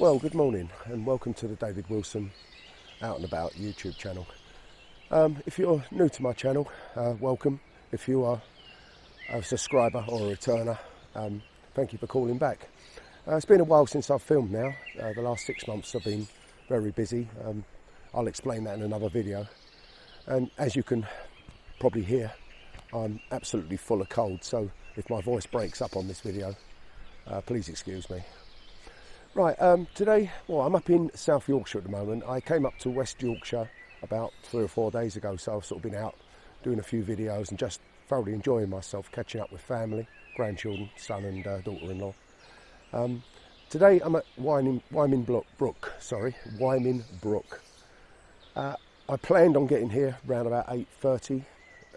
Well, good morning and welcome to the David Wilson Out and About YouTube channel. If you're new to my channel, welcome. If you are a subscriber or a returner, thank you for calling back. It's been a while since I've filmed now. The last 6 months I've been very busy. I'll explain that in another video. And as you can probably hear, I'm absolutely full of cold, so if my voice breaks up on this video, please excuse me. Right, today, well, I'm up in South Yorkshire at the moment. I came up to West Yorkshire about 3 or 4 days ago, so I've sort of been out doing a few videos and just thoroughly enjoying myself, catching up with family, grandchildren, son and daughter-in-law. Today I'm at Wyming Brook. I planned on getting here around about 8:30.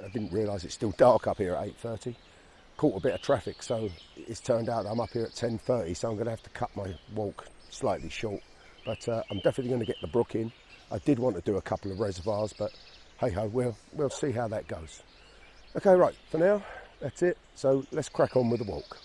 I didn't realise it's still dark up here at 8:30. Caught a bit of traffic, so it's turned out I'm up here at 10:30, so I'm going to have to cut my walk slightly short. But I'm definitely going to get the brook in. I did want to do a couple of reservoirs, but hey-ho, we'll see how that goes. Okay, right, for now, that's it. So let's crack on with the walk.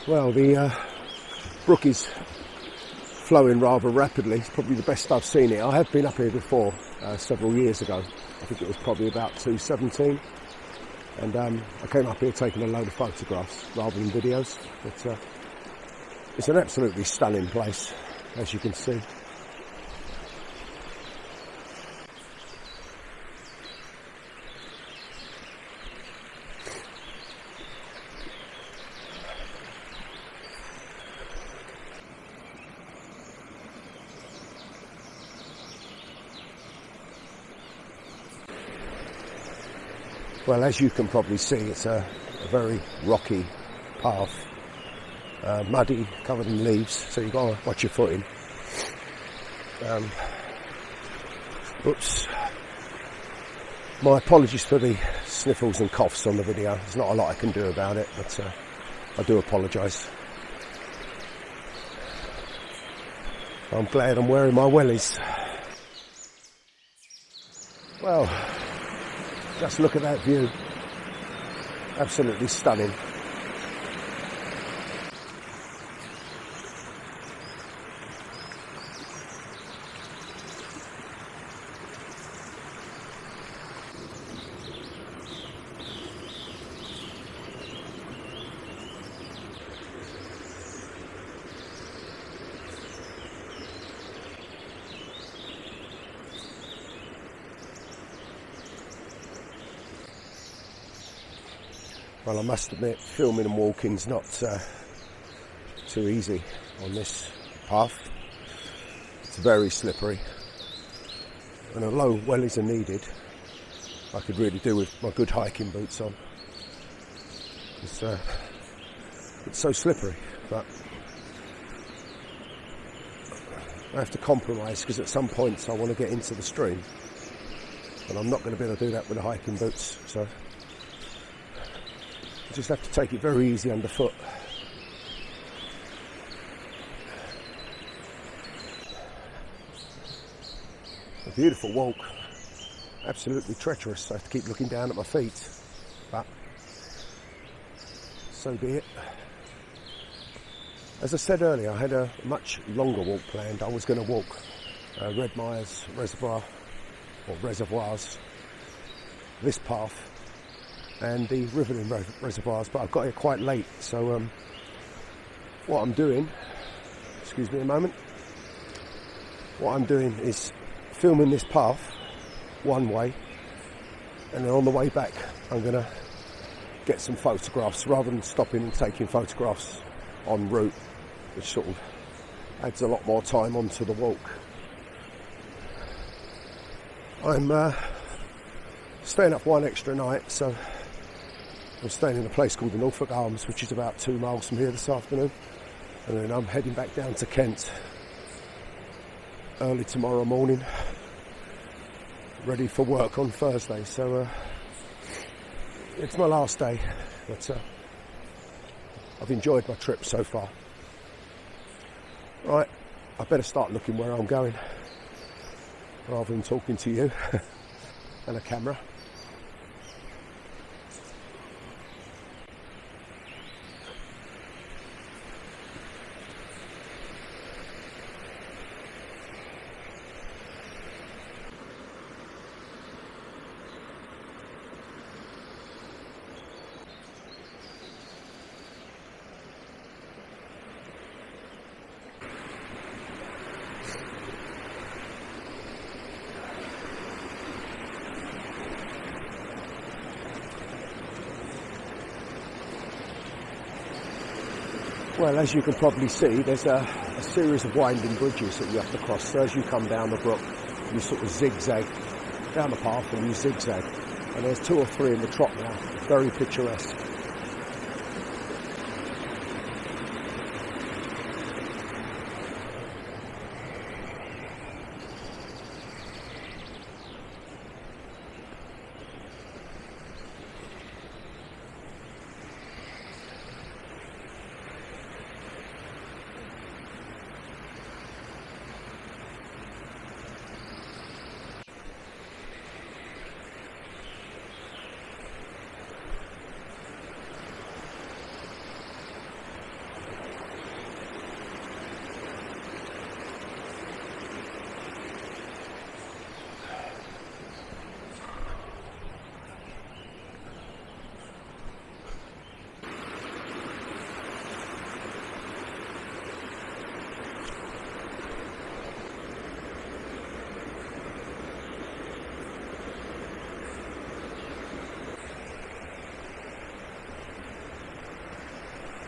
Well, the brook is flowing rather rapidly. It's probably the best I've seen it. I have been up here before, several years ago. I think it was probably about 2017. And I came up here taking a load of photographs rather than videos. But it's an absolutely stunning place, as you can see. Well, as you can probably see, it's a very rocky path, muddy, covered in leaves, so you've got to watch your footing. Oops. My apologies for the sniffles and coughs on the video. There's not a lot I can do about it, but I do apologise. I'm glad I'm wearing my wellies. Well, just look at that view. Absolutely stunning. Well, I must admit, filming and walking's not too easy on this path. It's very slippery, and although wellies are needed, I could really do with my good hiking boots on. It's so slippery, but I have to compromise because at some points I want to get into the stream, and I'm not going to be able to do that with the hiking boots, so I just have to take it very easy underfoot. A beautiful walk, absolutely treacherous. I have to keep looking down at my feet, but so be it. As I said earlier, I had a much longer walk planned. I was going to walk Red Myers Reservoir, or reservoirs, this path, and the Rivelin reservoirs, but I got here quite late, so what I'm doing, excuse me a moment, what I'm doing is filming this path one way, and then on the way back I'm going to get some photographs rather than stopping and taking photographs en route, which sort of adds a lot more time onto the walk. I'm staying up one extra night, so I'm staying in a place called the Norfolk Arms, which is about 2 miles from here this afternoon, and then I'm heading back down to Kent early tomorrow morning, ready for work on Thursday. So it's my last day, but I've enjoyed my trip so far. Right, I better start looking where I'm going rather than talking to you and a camera. Well, as you can probably see, there's a series of winding bridges that you have to cross. So as you come down the brook, you sort of zigzag down the path and you zigzag. And there's 2 or 3 in the trot now. Very picturesque.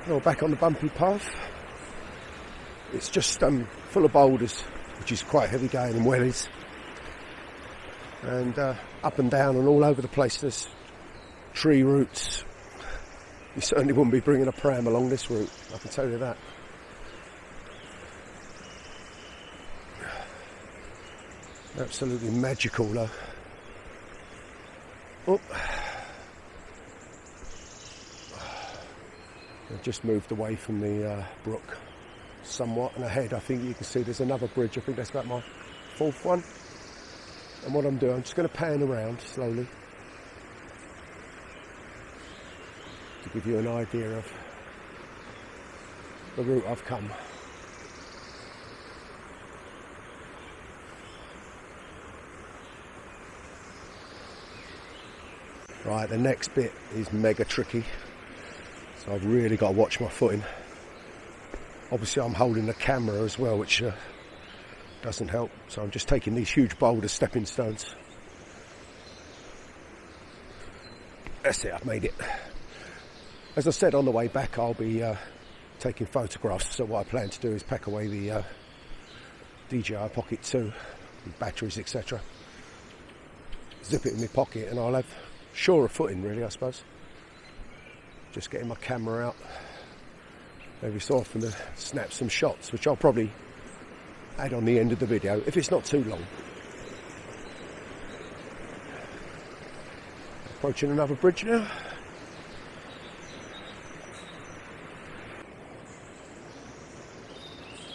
Well, back on the bumpy path. It's just full of boulders, which is quite heavy going in wellies. And up and down and all over the place there's tree roots. You certainly wouldn't be bringing a pram along this route, I can tell you that. Absolutely magical though. Oh. I've just moved away from the brook somewhat, and ahead I think you can see there's another bridge. I think that's about my 4th one. And what I'm doing, I'm just going to pan around slowly to give you an idea of the route I've come. Right, the next bit is mega tricky. So I've really got to watch my footing. Obviously I'm holding the camera as well, which doesn't help. So I'm just taking these huge boulder stepping stones. That's it, I've made it. As I said, on the way back I'll be taking photographs, so what I plan to do is pack away the DJI Pocket 2, batteries, etc. Zip it in my pocket and I'll have surer footing, really, I suppose. Just getting my camera out every so often to snap some shots, which I'll probably add on the end of the video if it's not too long. Approaching another bridge now.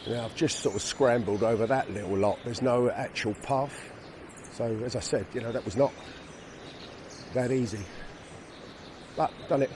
Now I've just sort of scrambled over that little lot. There's no actual path. So as I said, you know, that was not that easy. But done it.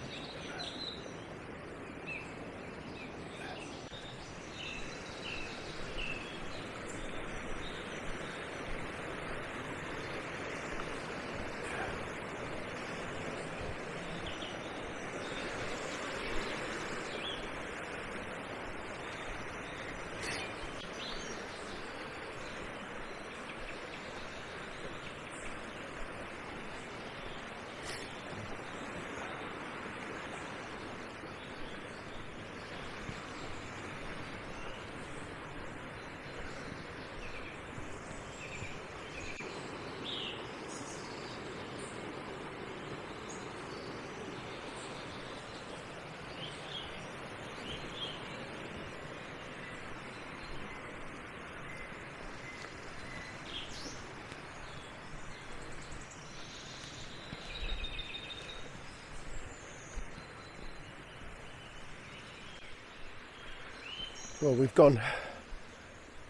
Well, we've gone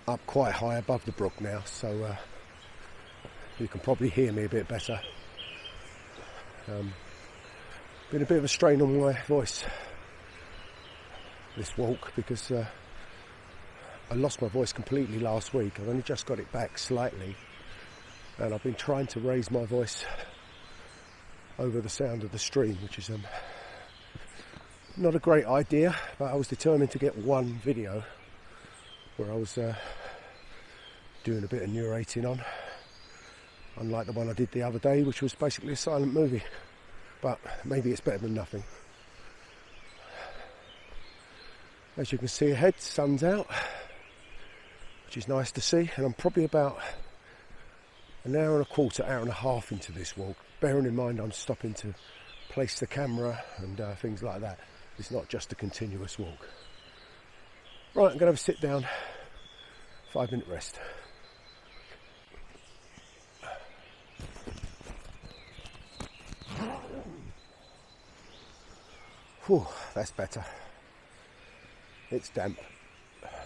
up quite high above the brook now, so you can probably hear me a bit better. Been a bit of a strain on my voice this walk because I lost my voice completely last week. I've only just got it back slightly, and I've been trying to raise my voice over the sound of the stream, which is not a great idea, but I was determined to get one video where I was doing a bit of narrating on, unlike the one I did the other day, which was basically a silent movie. But maybe it's better than nothing. As you can see ahead, sun's out, which is nice to see, and I'm probably about an hour and a quarter, hour and a half into this walk, bearing in mind I'm stopping to place the camera and things like that. It's not just a continuous walk. Right, I'm going to have a sit down, 5-minute rest. Whew, that's better. It's damp,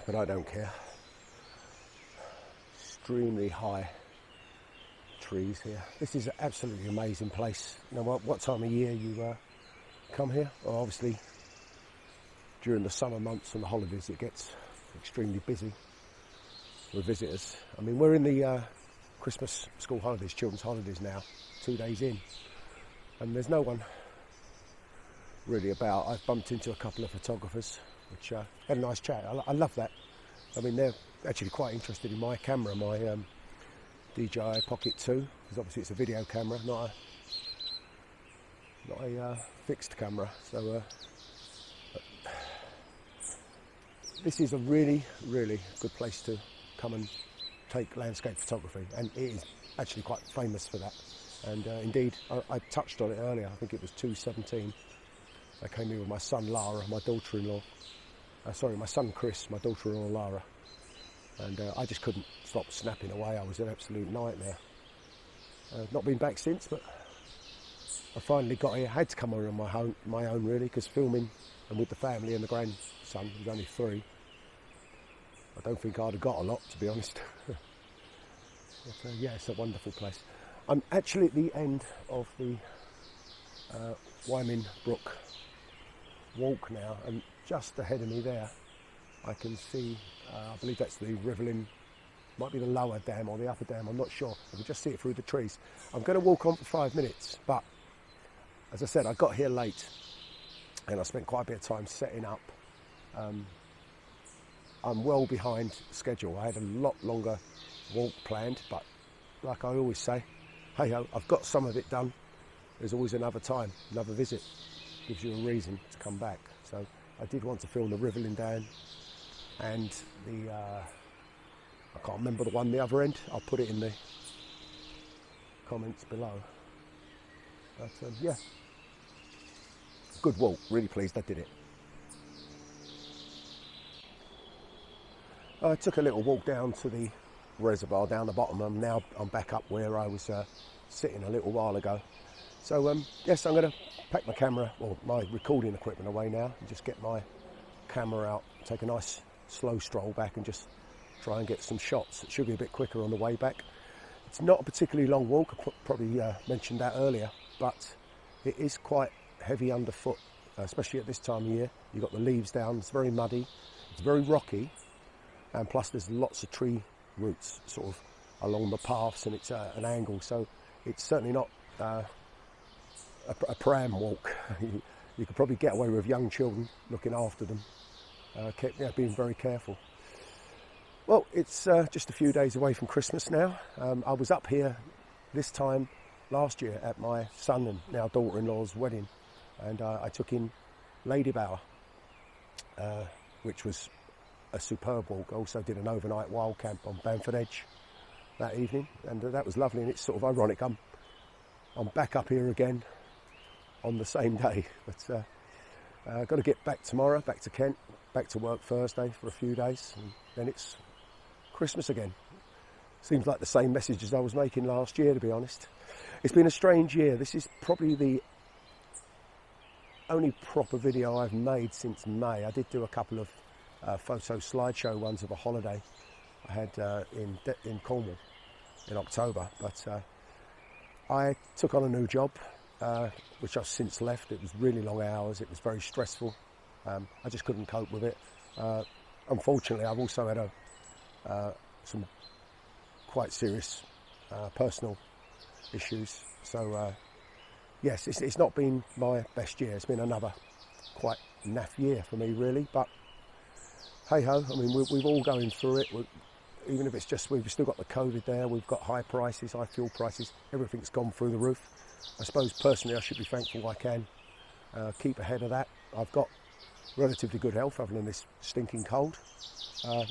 but I don't care. Extremely high trees here. This is an absolutely amazing place. You know what time of year you come here? Well, obviously during the summer months and the holidays it gets extremely busy with visitors. I mean, we're in the Christmas school holidays, children's holidays now, 2 days in, and there's no one really about. I've bumped into a couple of photographers which had a nice chat. I love that. I mean, they're actually quite interested in my camera, my DJI Pocket 2, because obviously it's a video camera, not a fixed camera. So this is a really, really good place to come and take landscape photography, and it is actually quite famous for that. And indeed, I touched on it earlier. I think it was 2:17. I came here with my son Lara, my daughter-in-law. My son Chris, my daughter-in-law Lara. And I just couldn't stop snapping away. I was an absolute nightmare. Not been back since, but I finally got here. I had to come on my own really, because filming and with the family and the grandson, who's only 3, I don't think I'd have got a lot, to be honest. But yeah, it's a wonderful place. I'm actually at the end of the Wyming Brook walk now, and just ahead of me there I can see, I believe that's the Rivelin, might be the lower dam or the upper dam, I'm not sure. I can just see it through the trees. I'm going to walk on for 5 minutes, but as I said, I got here late and I spent quite a bit of time setting up. I'm well behind schedule. I had a lot longer walk planned, but like I always say, hey ho, I've got some of it done. There's always another time, another visit. gives you a reason to come back. So I did want to film the Rivelin Dam and the, I can't remember the one the other end. I'll put it in the comments below. But yeah, good walk, really pleased I did it. I took a little walk down to the reservoir down the bottom, and now I'm back up where I was sitting a little while ago. So yes, I'm going to pack my camera, or my recording equipment away now, and just get my camera out, take a nice slow stroll back and just try and get some shots. It should be a bit quicker on the way back. It's not a particularly long walk, I probably mentioned that earlier, but it is quite heavy underfoot, especially at this time of year. You've got the leaves down, it's very muddy, it's very rocky, and plus there's lots of tree roots sort of along the paths, and it's an angle, so it's certainly not a pram walk. You could probably get away with young children looking after them, being very careful. Well, it's just a few days away from Christmas now. I was up here this time last year at my son and now daughter-in-law's wedding, and I took in Lady Bower, which was a superb walk. I also did an overnight wild camp on Bamford Edge that evening, and that was lovely. And it's sort of ironic, I'm back up here again on the same day, but I've got to get back tomorrow, back to Kent, back to work Thursday for a few days, and then it's Christmas again. Seems like the same messages I was making last year, to be honest. It's been a strange year. This is probably the only proper video I've made since May. I did do a couple of photo slideshow ones of a holiday I had in Cornwall in October, but I took on a new job, which I've since left. It was really long hours, it was very stressful. I just couldn't cope with it. Unfortunately, I've also had some quite serious personal issues, so yes, it's not been my best year. It's been another quite naff year for me, really, but hey ho, I mean, we've all going through it. Even if it's just, we've still got the COVID there, we've got high prices, high fuel prices, everything's gone through the roof. I suppose personally I should be thankful I can keep ahead of that. I've got relatively good health other than this stinking cold.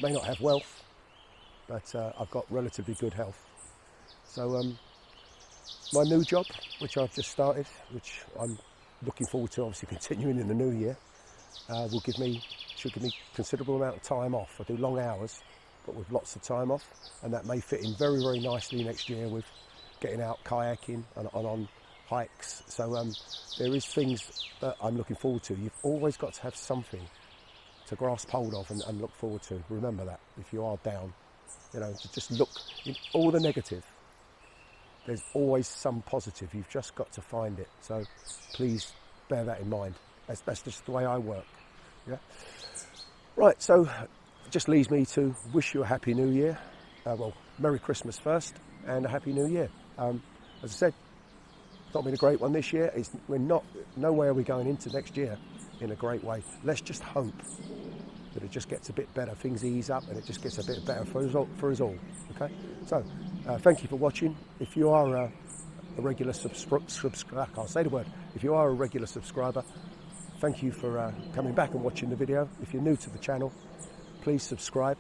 May not have wealth, but I've got relatively good health. So my new job, which I've just started, which I'm looking forward to obviously continuing in the new year, should give me considerable amount of time off. I do long hours, but with lots of time off, and that may fit in very, very nicely next year with getting out kayaking and on hikes. So there is things that I'm looking forward to. You've always got to have something to grasp hold of and look forward to. Remember that if you are down, you know, to just look in all the negative. There's always some positive. You've just got to find it. So please bear that in mind. That's just the way I work. Yeah. Right. So it just leaves me to wish you a happy New Year. Well, Merry Christmas first, and a Happy New Year. As I said, it's not been a great one this year. No way are we going into next year in a great way. Let's just hope that it just gets a bit better. Things ease up and it just gets a bit better for us all. Okay. So thank you for watching. If you are a regular subscriber, I can't say the word. If you are a regular subscriber, thank you for coming back and watching the video. If you're new to the channel, please subscribe.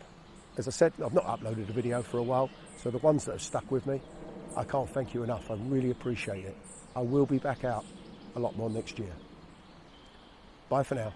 As I said, I've not uploaded a video for a while, so the ones that have stuck with me, I can't thank you enough. I really appreciate it. I will be back out a lot more next year. Bye for now.